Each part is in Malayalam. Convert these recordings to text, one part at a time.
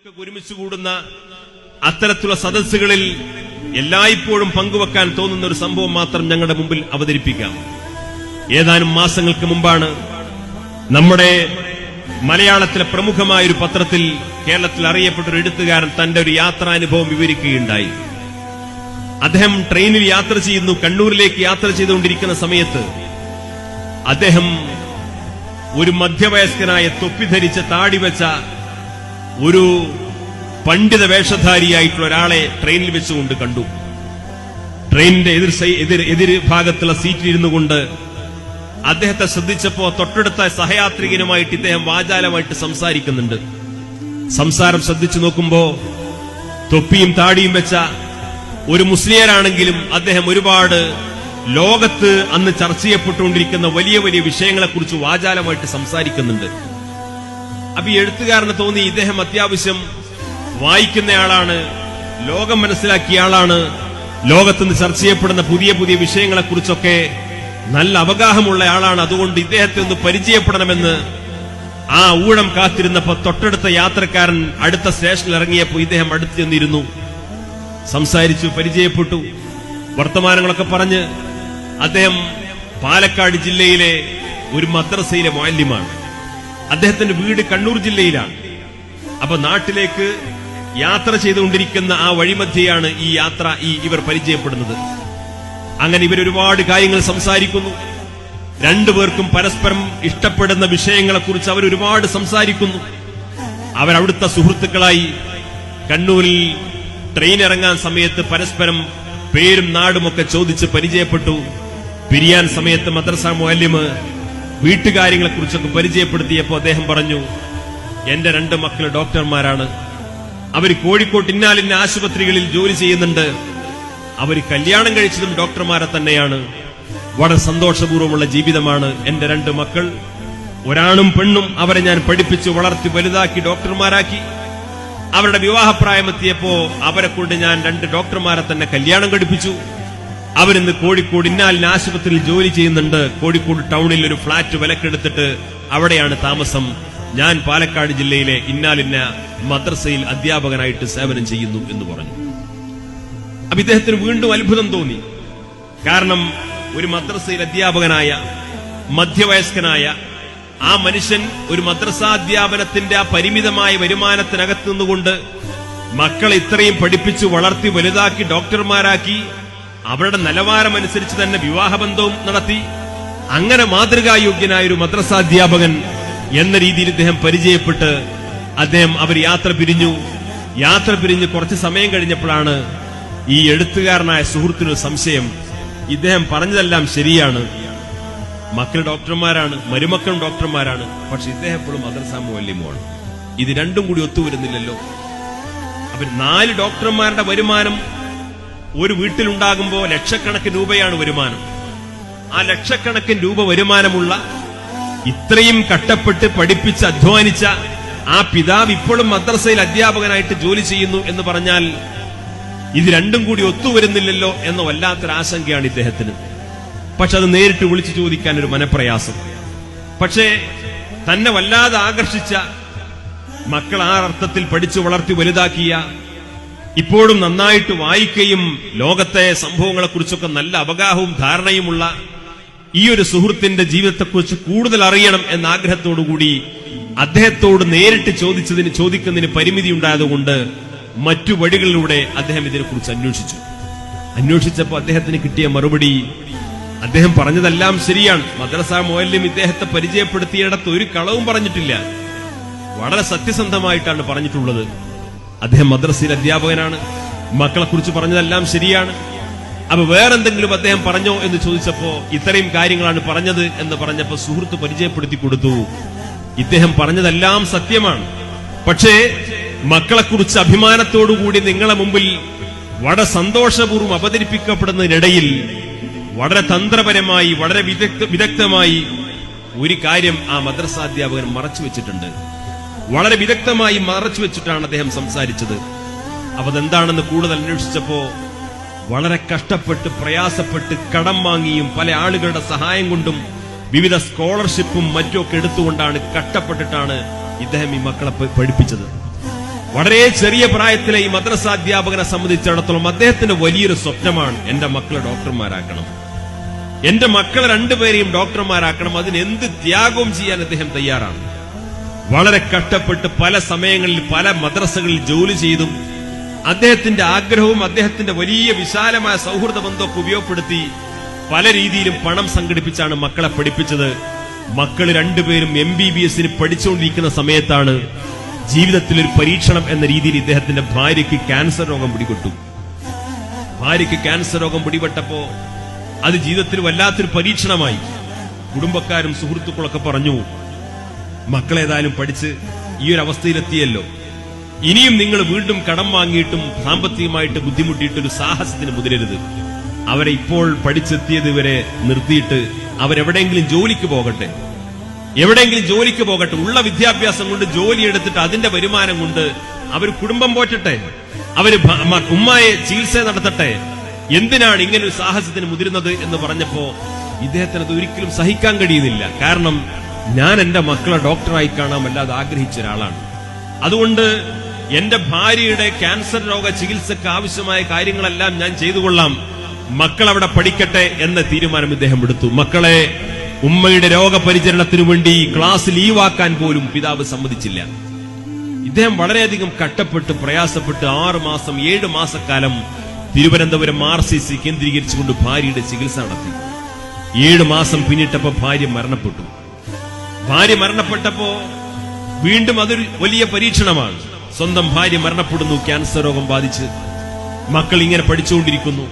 ഒരുമിച്ച് കൂടുന്ന അത്തരത്തിലുള്ള സദസ്സുകളിൽ എല്ലായ്പ്പോഴും പങ്കുവെക്കാൻ തോന്നുന്ന ഒരു സംഭവം മാത്രം ഞങ്ങളുടെ മുമ്പിൽ അവതരിപ്പിക്കാം. ഏതാനും മാസങ്ങൾക്ക് മുമ്പാണ് നമ്മുടെ മലയാളത്തിലെ പ്രമുഖമായൊരു പത്രത്തിൽ കേരളത്തിൽ അറിയപ്പെട്ട ഒരു എഴുത്തുകാരൻ തന്റെ ഒരു യാത്രാനുഭവം വിവരിക്കുകയുണ്ടായി. അദ്ദേഹം ട്രെയിനിൽ യാത്ര ചെയ്യുന്നു. കണ്ണൂരിലേക്ക് യാത്ര ചെയ്തുകൊണ്ടിരിക്കുന്ന സമയത്ത് അദ്ദേഹം ഒരു മധ്യവയസ്കനായ തൊപ്പി ധരിച്ച താടി വെച്ച ഒരു പണ്ഡിത വേഷധാരിയായിട്ടുള്ള ഒരാളെ ട്രെയിനിൽ വെച്ചുകൊണ്ട് കണ്ടു. ട്രെയിനിന്റെ എതിർ ഭാഗത്തുള്ള സീറ്റിലിരുന്നു കൊണ്ട് അദ്ദേഹത്തെ ശ്രദ്ധിച്ചപ്പോ തൊട്ടടുത്ത സഹയാത്രികനുമായിട്ട് ഇദ്ദേഹം വാചാലമായിട്ട് സംസാരിക്കുന്നുണ്ട്. സംസാരം ശ്രദ്ധിച്ചു നോക്കുമ്പോ തൊപ്പിയും താടിയും വെച്ച ഒരു മുസ്ലിയാരാണെങ്കിലും അദ്ദേഹം ഒരുപാട് ലോകത്ത് അന്ന് ചർച്ച ചെയ്യപ്പെട്ടുകൊണ്ടിരിക്കുന്ന വലിയ വലിയ വിഷയങ്ങളെക്കുറിച്ച് വാചാലമായിട്ട് സംസാരിക്കുന്നുണ്ട്. അപ്പൊ ഈ എഴുത്തുകാരന് തോന്നി ഇദ്ദേഹം അത്യാവശ്യം വായിക്കുന്നയാളാണ്, ലോകം മനസ്സിലാക്കിയ ആളാണ്, ലോകത്തുനിന്ന് ചർച്ച ചെയ്യപ്പെടുന്ന പുതിയ പുതിയ വിഷയങ്ങളെക്കുറിച്ചൊക്കെ നല്ല അവഗാഹമുള്ള ആളാണ്. അതുകൊണ്ട് ഇദ്ദേഹത്തെ ഒന്ന് പരിചയപ്പെടണമെന്ന് ആ ഊഴം കാത്തിരുന്നപ്പോ തൊട്ടടുത്ത യാത്രക്കാരൻ അടുത്ത സ്റ്റേഷനിൽ ഇറങ്ങിയപ്പോ ഇദ്ദേഹം അടുത്ത് ചെന്നിരുന്നു. സംസാരിച്ചു, പരിചയപ്പെട്ടു, വർത്തമാനങ്ങളൊക്കെ പറഞ്ഞ്. അദ്ദേഹം പാലക്കാട് ജില്ലയിലെ ഒരു മദ്രസയിലെ മുഅല്ലിമാണ്. അദ്ദേഹത്തിന്റെ വീട് കണ്ണൂർ ജില്ലയിലാണ്. അപ്പൊ നാട്ടിലേക്ക് യാത്ര ചെയ്തുകൊണ്ടിരിക്കുന്ന ആ വഴിമധ്യയാണ് ഇവർ പരിചയപ്പെടുന്നത്. അങ്ങനെ ഇവരൊരുപാട് കാര്യങ്ങൾ സംസാരിക്കുന്നു. രണ്ടുപേർക്കും പരസ്പരം ഇഷ്ടപ്പെടുന്ന വിഷയങ്ങളെക്കുറിച്ച് അവരൊരുപാട് സംസാരിക്കുന്നു. അവരവിടുത്തെ സുഹൃത്തുക്കളായി കണ്ണൂരിൽ ട്രെയിൻ ഇറങ്ങാൻ സമയത്ത് പരസ്പരം പേരും നാടുമൊക്കെ ചോദിച്ച് പരിചയപ്പെട്ടു. പിരിയാൻ സമയത്ത് മദ്രസ മുഅല്ലിമ് വീട്ടുകാര്യങ്ങളെക്കുറിച്ചൊക്കെ പരിചയപ്പെടുത്തിയപ്പോൾ അദ്ദേഹം പറഞ്ഞു, എന്റെ 2 മക്കൾ ഡോക്ടർമാരാണ്. അവർ കോഴിക്കോട്ട് ഇന്നാലിന്ന ആശുപത്രികളിൽ ജോലി ചെയ്യുന്നുണ്ട്. അവർ കല്യാണം കഴിച്ചതും ഡോക്ടർമാരെ തന്നെയാണ്. വളരെ സന്തോഷപൂർവ്വമുള്ള ജീവിതമാണ് എന്റെ 2 മക്കൾ. ഒരാണും പെണ്ണും. അവരെ ഞാൻ പഠിപ്പിച്ച് വളർത്തി വലുതാക്കി ഡോക്ടർമാരാക്കി. അവരുടെ വിവാഹപ്രായമെത്തിയപ്പോ അവരെ കൊണ്ട് ഞാൻ 2 ഡോക്ടർമാരെ തന്നെ കല്യാണം കഴിപ്പിച്ചു. അവരിന്ന് കോഴിക്കോട് ഇന്നാലിന് ആശുപത്രിയിൽ ജോലി ചെയ്യുന്നുണ്ട്. കോഴിക്കോട് ടൗണിൽ ഒരു ഫ്ളാറ്റ് വിലക്കെടുത്തിട്ട് അവിടെയാണ് താമസം. ഞാൻ പാലക്കാട് ജില്ലയിലെ ഇന്നാലിന്ന മദ്രസയിൽ അധ്യാപകനായിട്ട് സേവനം ചെയ്യുന്നു എന്ന് പറഞ്ഞു. അപ്പൊ ഇദ്ദേഹത്തിന് വീണ്ടും അത്ഭുതം തോന്നി. കാരണം ഒരു മദ്രസയിൽ അധ്യാപകനായ മധ്യവയസ്കനായ ആ മനുഷ്യൻ ഒരു മദ്രസാധ്യാപനത്തിന്റെ ആ പരിമിതമായ വരുമാനത്തിനകത്ത് നിന്നുകൊണ്ട് മക്കളെ ഇത്രയും പഠിപ്പിച്ചു വളർത്തി വലുതാക്കി ഡോക്ടർമാരാക്കി അവരുടെ നിലവാരമനുസരിച്ച് തന്നെ വിവാഹബന്ധവും നടത്തി. അങ്ങനെ മാതൃകായോഗ്യനായ ഒരു മദ്രസാധ്യാപകൻ എന്ന രീതിയിൽ ഇദ്ദേഹം പരിചയപ്പെട്ട് അവർ യാത്ര പിരിഞ്ഞ് കുറച്ച് സമയം കഴിഞ്ഞപ്പോഴാണ് ഈ എഴുത്തുകാരനായ സുഹൃത്തിനൊരു സംശയം. ഇദ്ദേഹം പറഞ്ഞതെല്ലാം ശരിയാണ്, മക്കൾ ഡോക്ടർമാരാണ്, മരുമക്കളും ഡോക്ടർമാരാണ്, പക്ഷെ ഇദ്ദേഹം എപ്പോഴും മദ്രസ മുഅല്ലിമുമാണ്. ഇത് രണ്ടും കൂടി ഒത്തുവരുന്നില്ലല്ലോ. അവർ 4 ഡോക്ടർമാരുടെ വരുമാനം ഒരു വീട്ടിലുണ്ടാകുമ്പോ ലക്ഷക്കണക്കിന് രൂപയാണ് വരുമാനം. ആ ലക്ഷക്കണക്കിന് രൂപ വരുമാനമുള്ള ഇത്രയും കഷ്ടപ്പെട്ട് പഠിപ്പിച്ച് അധ്വാനിച്ച ആ പിതാവ് ഇപ്പോഴും മദ്രസയിൽ അധ്യാപകനായിട്ട് ജോലി ചെയ്യുന്നു എന്ന് പറഞ്ഞാൽ ഇത് രണ്ടും കൂടി ഒത്തുവരുന്നില്ലല്ലോ എന്ന വല്ലാത്തൊരു ആശങ്കയാണ് ഇദ്ദേഹത്തിന്. പക്ഷെ അത് നേരിട്ട് വിളിച്ചു ചോദിക്കാൻ ഒരു മനപ്രയാസം. പക്ഷേ തന്നെ വല്ലാതെ ആകർഷിച്ച മക്കൾ ആ അർത്ഥത്തിൽ പഠിച്ചു വളർത്തി വലുതാക്കിയ, ഇപ്പോഴും നന്നായിട്ട് വായിക്കുകയും ലോകത്തെ സംഭവങ്ങളെക്കുറിച്ചൊക്കെ നല്ല അവഗാഹവും ധാരണയുമുള്ള ഈ ഒരു സുഹൃത്തിന്റെ ജീവിതത്തെക്കുറിച്ച് കൂടുതൽ അറിയണം എന്ന ആഗ്രഹത്തോടുകൂടി അദ്ദേഹത്തോട് നേരിട്ട് ചോദിക്കുന്നതിന് പരിമിതി ഉണ്ടായതുകൊണ്ട് മറ്റു വഴികളിലൂടെ അദ്ദേഹം ഇതിനെക്കുറിച്ച് അന്വേഷിച്ചപ്പോൾ അദ്ദേഹത്തിന് കിട്ടിയ മറുപടി, അദ്ദേഹം പറഞ്ഞതെല്ലാം ശരിയാണ്. മദ്രസ മുഅല്ലിം ഇദ്ദേഹത്തെ പരിചയപ്പെടുത്തിയിടത്ത് ഒരു കളവും പറഞ്ഞിട്ടില്ല. വളരെ സത്യസന്ധമായിട്ടാണ് പറഞ്ഞിട്ടുള്ളത്. അദ്ദേഹം മദ്രസയിൽ അധ്യാപകനാണ്, മക്കളെക്കുറിച്ച് പറഞ്ഞതെല്ലാം ശരിയാണ്. അപ്പൊ വേറെന്തെങ്കിലും അദ്ദേഹം പറഞ്ഞോ എന്ന് ചോദിച്ചപ്പോ ഇത്രയും കാര്യങ്ങളാണ് പറഞ്ഞത് എന്ന് പറഞ്ഞപ്പോ സുഹൃത്ത് പരിചയപ്പെടുത്തി കൊടുത്തു. ഇദ്ദേഹം പറഞ്ഞതെല്ലാം സത്യമാണ്, പക്ഷേ മക്കളെക്കുറിച്ച് അഭിമാനത്തോടുകൂടി നിങ്ങളെ മുമ്പിൽ വളരെ സന്തോഷപൂർവ്വം അവതരിപ്പിക്കപ്പെടുന്നതിനിടയിൽ വളരെ തന്ത്രപരമായി വളരെ വിദഗ്ധമായി ഒരു കാര്യം ആ മദ്രസാധ്യാപകൻ മറച്ചുവെച്ചിട്ടുണ്ട്. വളരെ വിദഗ്ധമായി മറച്ചുവെച്ചിട്ടാണ് അദ്ദേഹം സംസാരിച്ചത്. അപ്പൊ അതെന്താണെന്ന് കൂടുതൽ അന്വേഷിച്ചപ്പോ വളരെ കഷ്ടപ്പെട്ട് പ്രയാസപ്പെട്ട് കടം വാങ്ങിയും പല ആളുകളുടെ സഹായം കൊണ്ടും വിവിധ സ്കോളർഷിപ്പും മറ്റുമൊക്കെ എടുത്തുകൊണ്ടാണ് കഷ്ടപ്പെട്ടിട്ടാണ് ഇദ്ദേഹം ഈ മക്കളെ പഠിപ്പിച്ചത്. വളരെ ചെറിയ പ്രായത്തിലെ ഈ മദ്രസാധ്യാപകനെ സംബന്ധിച്ചിടത്തോളം അദ്ദേഹത്തിന്റെ വലിയൊരു സ്വപ്നമാണ് എന്റെ മക്കളെ ഡോക്ടർമാരാക്കണം, എന്റെ മക്കളെ രണ്ടുപേരെയും ഡോക്ടർമാരാക്കണം. അതിന് എന്ത് ത്യാഗവും ചെയ്യാൻ അദ്ദേഹം തയ്യാറാണ്. വളരെ കഷ്ടപ്പെട്ട് പല സമയങ്ങളിൽ പല മദ്രസകളിൽ ജോലി ചെയ്തും അദ്ദേഹത്തിന്റെ ആഗ്രഹവും അദ്ദേഹത്തിന്റെ വലിയ വിശാലമായ സൗഹൃദ ബന്ധമൊക്കെ ഉപയോഗപ്പെടുത്തി പല രീതിയിലും പണം സംഘടിപ്പിച്ചാണ് മക്കളെ പഠിപ്പിച്ചത്. മക്കൾ രണ്ടുപേരും MBBS പഠിച്ചുകൊണ്ടിരിക്കുന്ന സമയത്താണ് ജീവിതത്തിൽ ഒരു പരീക്ഷണം എന്ന രീതിയിൽ ഇദ്ദേഹത്തിന്റെ ഭാര്യയ്ക്ക് ക്യാൻസർ രോഗം പിടിപെട്ടു. ഭാര്യയ്ക്ക് ക്യാൻസർ രോഗം പിടിപെട്ടപ്പോ അത് ജീവിതത്തിൽ വല്ലാത്തൊരു പരീക്ഷണമായി. കുടുംബക്കാരും സുഹൃത്തുക്കളൊക്കെ പറഞ്ഞു, മക്കളേതായാലും പഠിച്ച് ഈ ഒരു അവസ്ഥയിലെത്തിയല്ലോ, ഇനിയും നിങ്ങൾ വീണ്ടും കടം വാങ്ങിയിട്ടും സാമ്പത്തികമായിട്ട് ബുദ്ധിമുട്ടിയിട്ടൊരു സാഹസത്തിന് മുതിരരുത്. അവരെ ഇപ്പോൾ പഠിച്ചെത്തിയത് ഇവരെ നിർത്തിയിട്ട് അവരെവിടെയെങ്കിലും ജോലിക്ക് പോകട്ടെ, എവിടെയെങ്കിലും ജോലിക്ക് പോകട്ടെ. ഉള്ള വിദ്യാഭ്യാസം കൊണ്ട് ജോലി എടുത്തിട്ട് അതിന്റെ വരുമാനം കൊണ്ട് അവർ കുടുംബം പോറ്റട്ടെ, അവര് ഉമ്മയെ ചികിത്സ നടത്തട്ടെ. എന്തിനാണ് ഇങ്ങനെ ഒരു സാഹസത്തിന് മുതിരുന്നത് എന്ന് പറഞ്ഞപ്പോ ഇദ്ദേഹത്തിന് അത് ഒരിക്കലും സഹിക്കാൻ കഴിയുന്നില്ല. കാരണം ഞാൻ എന്റെ മക്കളെ ഡോക്ടറായി കാണാൻ വല്ലാതെ ആഗ്രഹിച്ച ഒരാളാണ്. അതുകൊണ്ട് എന്റെ ഭാര്യയുടെ ക്യാൻസർ രോഗ ചികിത്സക്ക് ആവശ്യമായ കാര്യങ്ങളെല്ലാം ഞാൻ ചെയ്തുകൊള്ളാം, മക്കൾ അവിടെ പഠിക്കട്ടെ എന്ന തീരുമാനം ഇദ്ദേഹം എടുത്തു. മക്കളെ ഉമ്മയുടെ രോഗപരിചരണത്തിനു വേണ്ടി ക്ലാസ് ലീവാക്കാൻ പോലും പിതാവ് സമ്മതിച്ചില്ല. ഇദ്ദേഹം വളരെയധികം കഷ്ടപ്പെട്ട് പ്രയാസപ്പെട്ട് 6 മാസം 7 മാസക്കാലം തിരുവനന്തപുരം RCC കേന്ദ്രീകരിച്ചുകൊണ്ട് ഭാര്യയുടെ ചികിത്സ നടത്തി. 7 മാസം പിന്നിട്ടപ്പോ ഭാര്യ മരണപ്പെട്ടു. ഭാര്യ മരണപ്പെട്ടപ്പോ വീണ്ടും അതൊരു വലിയ പരീക്ഷണമാണ്. സ്വന്തം ഭാര്യ മരണപ്പെടുന്നു, ക്യാൻസർ രോഗം ബാധിച്ച്. മക്കൾ ഇങ്ങനെ പഠിച്ചുകൊണ്ടിരിക്കുന്നു.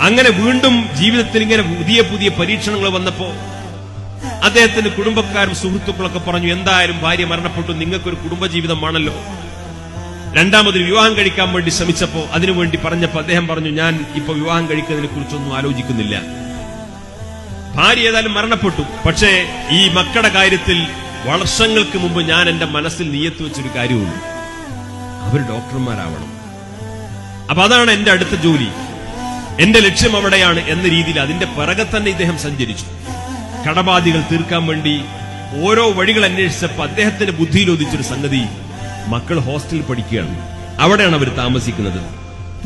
അങ്ങനെ വീണ്ടും ജീവിതത്തിൽ ഇങ്ങനെ പുതിയ പുതിയ പരീക്ഷണങ്ങൾ വന്നപ്പോ അദ്ദേഹത്തിന്റെ കുടുംബക്കാരും സുഹൃത്തുക്കളൊക്കെ പറഞ്ഞു, എന്തായാലും ഭാര്യ മരണപ്പെട്ടു, നിങ്ങൾക്കൊരു കുടുംബജീവിതമാണല്ലോ. രണ്ടാമതൊരു വിവാഹം കഴിക്കാൻ വേണ്ടി ശ്രമിച്ചപ്പോ അതിനുവേണ്ടി പറഞ്ഞപ്പോ അദ്ദേഹം പറഞ്ഞു, ഞാൻ ഇപ്പൊ വിവാഹം കഴിക്കുന്നതിനെ കുറിച്ചൊന്നും ആലോചിക്കുന്നില്ല. ഭാര്യ ഏതായാലും മരണപ്പെട്ടു. പക്ഷേ ഈ മക്കളുടെ കാര്യത്തിൽ വർഷങ്ങൾക്ക് മുമ്പ് ഞാൻ എന്റെ മനസ്സിൽ നിയത്ത് വെച്ചൊരു കാര്യമുള്ളൂ, അവർ ഡോക്ടർമാരാവണം. അപ്പൊ അതാണ് എന്റെ അടുത്ത ജോലി, എന്റെ ലക്ഷ്യം അവിടെയാണ് എന്ന രീതിയിൽ അതിന്റെ പിറകെ തന്നെ ഇദ്ദേഹം സഞ്ചരിച്ചു. കടബാധികൾ തീർക്കാൻ വേണ്ടി ഓരോ വഴികൾ അന്വേഷിച്ചപ്പോ അദ്ദേഹത്തിന്റെ ബുദ്ധിയിൽ ഉദിച്ചൊരു സംഗതി, മക്കൾ ഹോസ്റ്റലിൽ പഠിക്കുകയാണ്, അവിടെയാണ് അവർ താമസിക്കുന്നത്.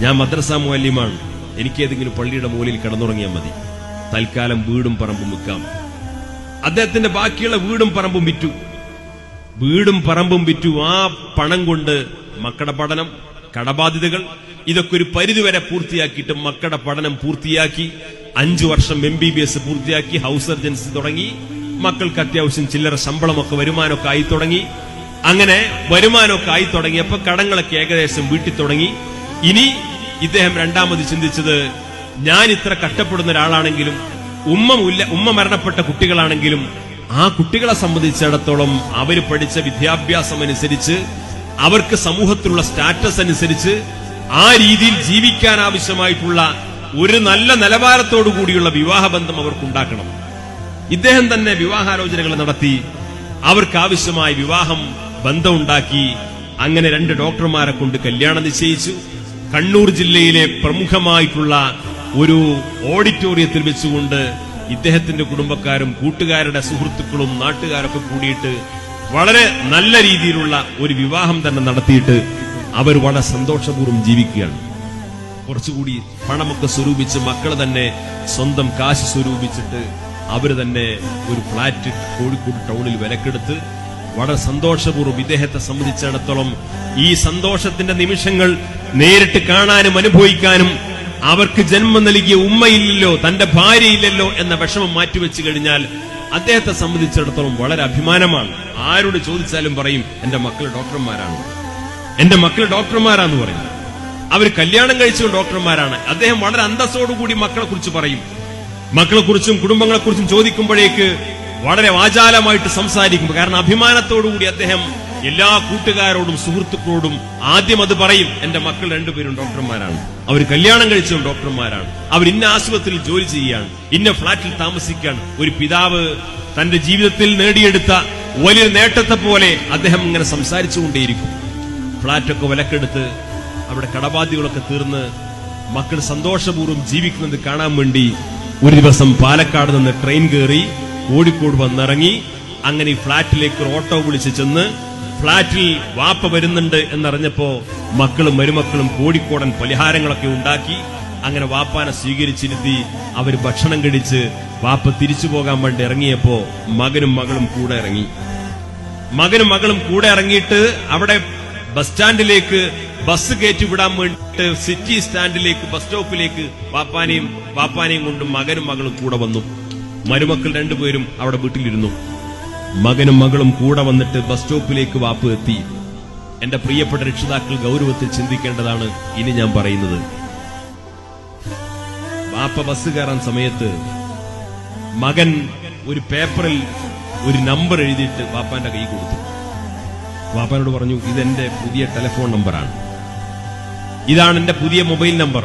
ഞാൻ മദ്രസ മുഅല്ലിമാണ്, എനിക്ക് ഏതെങ്കിലും പള്ളിയുടെ മുകളിൽ കിടന്നുറങ്ങിയാൽ മതി, തൽക്കാലം വീടും പറമ്പും വിൽക്കാം. അദ്ദേഹത്തിന്റെ ബാക്കിയുള്ള വീടും പറമ്പും വിറ്റു. ആ പണം കൊണ്ട് മക്കളുടെ പഠനം, കടബാധ്യതകൾ ഇതൊക്കെ ഒരു പരിധിവരെ പൂർത്തിയാക്കിയിട്ട് മക്കളുടെ പഠനം പൂർത്തിയാക്കി 5 വർഷം MBBS പൂർത്തിയാക്കി ഹൗസ് സർജൻസി തുടങ്ങി. മക്കൾക്ക് അത്യാവശ്യം ചില്ലറ ശമ്പളമൊക്കെ വരുമാനമൊക്കെ ആയി തുടങ്ങി. അങ്ങനെ വരുമാനമൊക്കെ ആയി തുടങ്ങിയപ്പോ കടങ്ങളൊക്കെ ഏകദേശം വീട്ടിൽ തുടങ്ങി. ഇനി ഇദ്ദേഹം രണ്ടാമത് ചിന്തിച്ചത്, ഞാൻ ഇത്ര കഷ്ടപ്പെടുന്ന ഒരാളാണെങ്കിലും ഉമ്മ മരണപ്പെട്ട കുട്ടികളാണെങ്കിലും ആ കുട്ടികളെ സംബന്ധിച്ചിടത്തോളം അവർ പഠിച്ച വിദ്യാഭ്യാസം അനുസരിച്ച് അവർക്ക് സമൂഹത്തിലുള്ള സ്റ്റാറ്റസ് അനുസരിച്ച് ആ രീതിയിൽ ജീവിക്കാൻ ആവശ്യമായിട്ടുള്ള ഒരു നല്ല നിലവാരത്തോടു കൂടിയുള്ള വിവാഹബന്ധം അവർക്കുണ്ടാക്കണം. ഇദ്ദേഹം തന്നെ വിവാഹാലോചനകൾ നടത്തി, അവർക്ക് ആവശ്യമായ വിവാഹം ബന്ധമുണ്ടാക്കി. അങ്ങനെ 2 ഡോക്ടർമാരെ കൊണ്ട് കല്യാണം നിശ്ചയിച്ചു. കണ്ണൂർ ജില്ലയിലെ പ്രമുഖമായിട്ടുള്ള ഒരു ഓഡിറ്റോറിയത്തിൽ വെച്ചുകൊണ്ട് ഇദ്ദേഹത്തിന്റെ കുടുംബക്കാരും കൂട്ടുകാരുടെ സുഹൃത്തുക്കളും നാട്ടുകാരൊക്കെ കൂടിയിട്ട് വളരെ നല്ല രീതിയിലുള്ള ഒരു വിവാഹം തന്നെ നടത്തിയിട്ട് അവർ വളരെ സന്തോഷപൂർവ്വം ജീവിക്കുകയാണ്. കുറച്ചുകൂടി പണമൊക്കെ സ്വരൂപിച്ച് മക്കൾ തന്നെ സ്വന്തം കാശ് സ്വരൂപിച്ചിട്ട് അവര് തന്നെ ഒരു ഫ്ളാറ്റ് കോഴിക്കോട് ടൗണിൽ വിലക്കെടുത്ത് വളരെ സന്തോഷപൂർവ്വം ഇദ്ദേഹത്തെ സംബന്ധിച്ചിടത്തോളം ഈ സന്തോഷത്തിന്റെ നിമിഷങ്ങൾ നേരിട്ട് കാണാനും അനുഭവിക്കാനും അവർക്ക് ജന്മം നൽകിയ ഉമ്മയില്ലല്ലോ, തന്റെ ഭാര്യയില്ലല്ലോ എന്ന വിഷമം മാറ്റിവെച്ചു കഴിഞ്ഞാൽ അദ്ദേഹത്തെ സംബന്ധിച്ചിടത്തോളം വളരെ അഭിമാനമാണ്. ആരോട് ചോദിച്ചാലും പറയും, എന്റെ മക്കൾ ഡോക്ടർമാരാണ്, എന്റെ മക്കൾ ഡോക്ടർമാരാന്ന് പറയും. അവർ കല്യാണം കഴിച്ച ഡോക്ടർമാരാണ്. അദ്ദേഹം വളരെ അന്തസ്സോടുകൂടി മക്കളെ കുറിച്ച് പറയും. മക്കളെക്കുറിച്ചും കുടുംബങ്ങളെക്കുറിച്ചും ചോദിക്കുമ്പോഴേക്ക് വളരെ വാചാലമായിട്ട് സംസാരിക്കും. കാരണം അഭിമാനത്തോടുകൂടി അദ്ദേഹം എല്ലാ കൂട്ടുകാരോടും സുഹൃത്തുക്കളോടും ആദ്യം അത് പറയും, എന്റെ മക്കൾ 2 പേരും ഡോക്ടർമാരാണ്, അവർ കല്യാണം കഴിച്ചതും ഡോക്ടർമാരാണ്, അവർ ഇന്ന ആശുപത്രിയിൽ ജോലി ചെയ്യുകയാണ്, ഇന്ന ഫ്ളാറ്റിൽ താമസിക്കുകയാണ്. ഒരു പിതാവ് തന്റെ ജീവിതത്തിൽ നേടിയെടുത്ത വലിയ നേട്ടത്തെ പോലെ അദ്ദേഹം ഇങ്ങനെ സംസാരിച്ചുകൊണ്ടേയിരിക്കും. ഫ്ളാറ്റൊക്കെ വിലക്കെടുത്ത് അവിടെ കടബാധ്യതകളൊക്കെ തീർന്ന് മക്കൾ സന്തോഷപൂർവ്വം ജീവിക്കുന്നത് കാണാൻ വേണ്ടി ഒരു ദിവസം പാലക്കാട് നിന്ന് ട്രെയിൻ കയറി കോഴിക്കോട് വന്നിറങ്ങി. അങ്ങനെ ഈ ഫ്ളാറ്റിലേക്ക് ഒരു ഓട്ടോ വിളിച്ച് ചെന്ന് ഫ്ളാറ്റിൽ വാപ്പ വരുന്നുണ്ട് എന്നറിഞ്ഞപ്പോ മക്കളും മരുമക്കളും കോഴിക്കോടൻ പലഹാരങ്ങളൊക്കെ ഉണ്ടാക്കി അങ്ങനെ വാപ്പാനെ സ്വീകരിച്ചിരുത്തി അവർ ഭക്ഷണം കഴിച്ച് വാപ്പ തിരിച്ചു പോകാൻ വേണ്ടി ഇറങ്ങിയപ്പോ മകനും മകളും കൂടെ ഇറങ്ങി. മകനും മകളും കൂടെ ഇറങ്ങിയിട്ട് അവിടെ ബസ് സ്റ്റാൻഡിലേക്ക് ബസ് കയറ്റി വിടാൻ വേണ്ടിയിട്ട് സിറ്റി സ്റ്റാൻഡിലേക്ക് ബസ് സ്റ്റോപ്പിലേക്ക് വാപ്പാനെയും കൊണ്ട് മകനും മകളും കൂടെ വന്നു. മരുമക്കൾ രണ്ടുപേരും അവിടെ വീട്ടിലിരുന്നു. മകനും മകളും കൂടെ വന്നിട്ട് ബസ് സ്റ്റോപ്പിലേക്ക് വാപ്പ എത്തി. എന്റെ പ്രിയപ്പെട്ട രക്ഷിതാക്കൾ ഗൗരവത്തിൽ ചിന്തിക്കേണ്ടതാണ് ഇനി ഞാൻ പറയുന്നത്. വാപ്പ ബസ് കയറാൻ സമയത്ത് മകൻ ഒരു പേപ്പറിൽ ഒരു നമ്പർ എഴുതിയിട്ട് വാപ്പാന്റെ കൈ കൊടുത്തു. വാപ്പാനോട് പറഞ്ഞു, ഇതെന്റെ പുതിയ ടെലിഫോൺ നമ്പറാണ്, ഇതാണ് എന്റെ പുതിയ മൊബൈൽ നമ്പർ.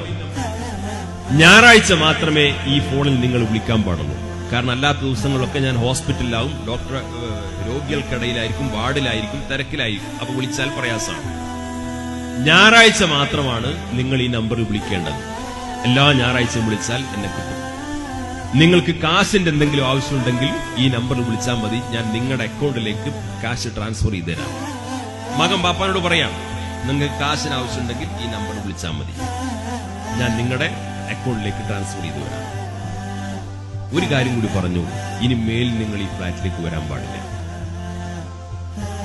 ഞായറാഴ്ച മാത്രമേ ഈ ഫോണിൽ നിങ്ങൾ വിളിക്കാൻ പാടുള്ളൂ. കാരണം അല്ലാത്ത ദിവസങ്ങളിലൊക്കെ ഞാൻ ഹോസ്പിറ്റലിലാവും, രോഗികൾക്കിടയിലായിരിക്കും, വാർഡിലായിരിക്കും, തിരക്കിലായിരിക്കും. അപ്പൊ വിളിച്ചാൽ പ്രയാസമാണ്. ഞായറാഴ്ച മാത്രമാണ് നിങ്ങൾ ഈ നമ്പറിൽ വിളിക്കേണ്ടത്. എല്ലാ ഞായറാഴ്ചയും വിളിച്ചാൽ എന്നെ കിട്ടും. നിങ്ങൾക്ക് കാശിന്റെ എന്തെങ്കിലും ആവശ്യമുണ്ടെങ്കിൽ ഈ നമ്പറിൽ വിളിച്ചാൽ മതി, ഞാൻ നിങ്ങളുടെ അക്കൗണ്ടിലേക്ക് കാശ് ട്രാൻസ്ഫർ ചെയ്ത് തരാം. മകൻ പാപ്പാനോട് പറയാം, നിങ്ങൾക്ക് കാശിന് ആവശ്യമുണ്ടെങ്കിൽ ഈ നമ്പറിൽ വിളിച്ചാൽ മതി, ഞാൻ നിങ്ങളുടെ അക്കൗണ്ടിലേക്ക് ട്രാൻസ്ഫർ ചെയ്തു തരാം. ഒരു കാര്യം കൂടി പറഞ്ഞു, ഇനി മേൽ നിങ്ങൾ ഈ ഫ്ളാറ്റിലേക്ക് വരാൻ പാടില്ല.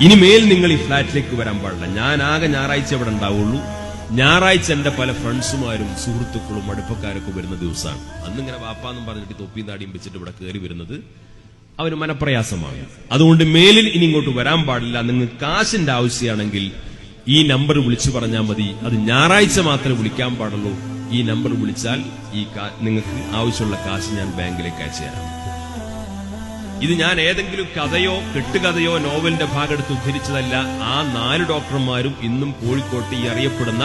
ഇനി നിങ്ങൾ ഈ ഫ്ളാറ്റിലേക്ക് വരാൻ പാടില്ല. ഞാൻ ആകെ ഞായറാഴ്ച ഇവിടെ ഉണ്ടാവുള്ളൂ. ഞായറാഴ്ച എന്റെ പല ഫ്രണ്ട്സുമാരും സുഹൃത്തുക്കളും അടുപ്പക്കാരൊക്കെ വരുന്ന ദിവസമാണ്. അന്നിങ്ങനെ വാപ്പാന്നും പറഞ്ഞിട്ട് തൊപ്പിയും താടിയും വെച്ചിട്ട് ഇവിടെ കയറി വരുന്നത് അവന് മനപ്രയാസമാണ്. അതുകൊണ്ട് മേലിൽ ഇനി ഇങ്ങോട്ട് വരാൻ പാടില്ല. നിങ്ങൾക്ക് കാശിന്റെ ആവശ്യമാണെങ്കിൽ ഈ നമ്പർ വിളിച്ചു പറഞ്ഞാൽ മതി. അത് ഞായറാഴ്ച മാത്രമേ വിളിക്കാൻ പാടുള്ളൂ. ഈ നമ്പർ വിളിച്ചാൽ നിങ്ങൾക്ക് ആവശ്യമുള്ള കാശ് ഞാൻ ബാങ്കിലേക്ക് അയച്ചു തരാം. ഇത് ഞാൻ ഏതെങ്കിലും കഥയോ കെട്ടുകഥയോ നോവലിന്റെ ഭാഗത്ത് ഉദ്ധരിച്ചതല്ല. ആ 4 ഡോക്ടർമാരും ഇന്നും കോഴിക്കോട്ട് ഈ അറിയപ്പെടുന്ന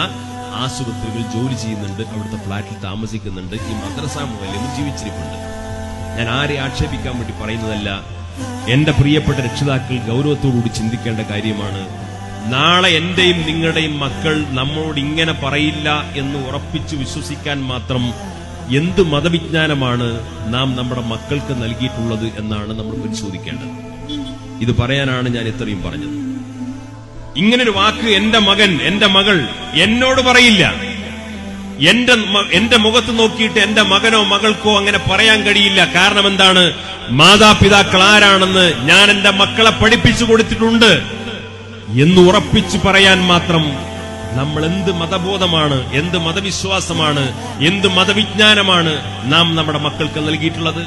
ആശുപത്രികൾ ജോലി ചെയ്യുന്നുണ്ട്, അവിടുത്തെ ഫ്ളാറ്റിൽ താമസിക്കുന്നുണ്ട്. ഈ മദ്രസ മൂലം ജീവിച്ചിരിപ്പുണ്ട്. ഞാൻ ആരെ ആക്ഷേപിക്കാൻ വേണ്ടി പറയുന്നതല്ല. എന്റെ പ്രിയപ്പെട്ട രക്ഷിതാക്കൾ ഗൗരവത്തോടുകൂടി ചിന്തിക്കേണ്ട കാര്യമാണ്. നാളെ എന്റെയും നിങ്ങളുടെയും മക്കൾ നമ്മളോട് ഇങ്ങനെ പറയില്ല എന്ന് ഉറപ്പിച്ചു വിശ്വസിക്കാൻ മാത്രം എന്ത് മതവിജ്ഞാനമാണ് നാം നമ്മുടെ മക്കൾക്ക് നൽകിയിട്ടുള്ളത് എന്നാണ് നമ്മൾ പരിശോധിക്കേണ്ടത്. ഇത് പറയാനാണ് ഞാൻ ഇത്രയും പറഞ്ഞത്. ഇങ്ങനൊരു വാക്ക് എന്റെ മകൻ, എന്റെ മകൾ എന്നോട് പറയില്ല. എന്റെ മുഖത്ത് നോക്കിയിട്ട് എന്റെ മകനോ മകൾക്കോ അങ്ങനെ പറയാൻ കഴിയില്ല. കാരണം എന്താണ്? മാതാപിതാക്കൾ ആരാണെന്ന് ഞാൻ എന്റെ മക്കളെ പഠിപ്പിച്ചു കൊടുത്തിട്ടുണ്ട് എന്ന് ഉറപ്പിച്ചു പറയാൻ മാത്രം നമ്മൾ എന്ത് മതബോധമാണ്, എന്ത് മതവിശ്വാസമാണ്, എന്ത് മതവിജ്ഞാനമാണ് നാം നമ്മുടെ മക്കൾക്ക് നൽകിയിട്ടുള്ളത്?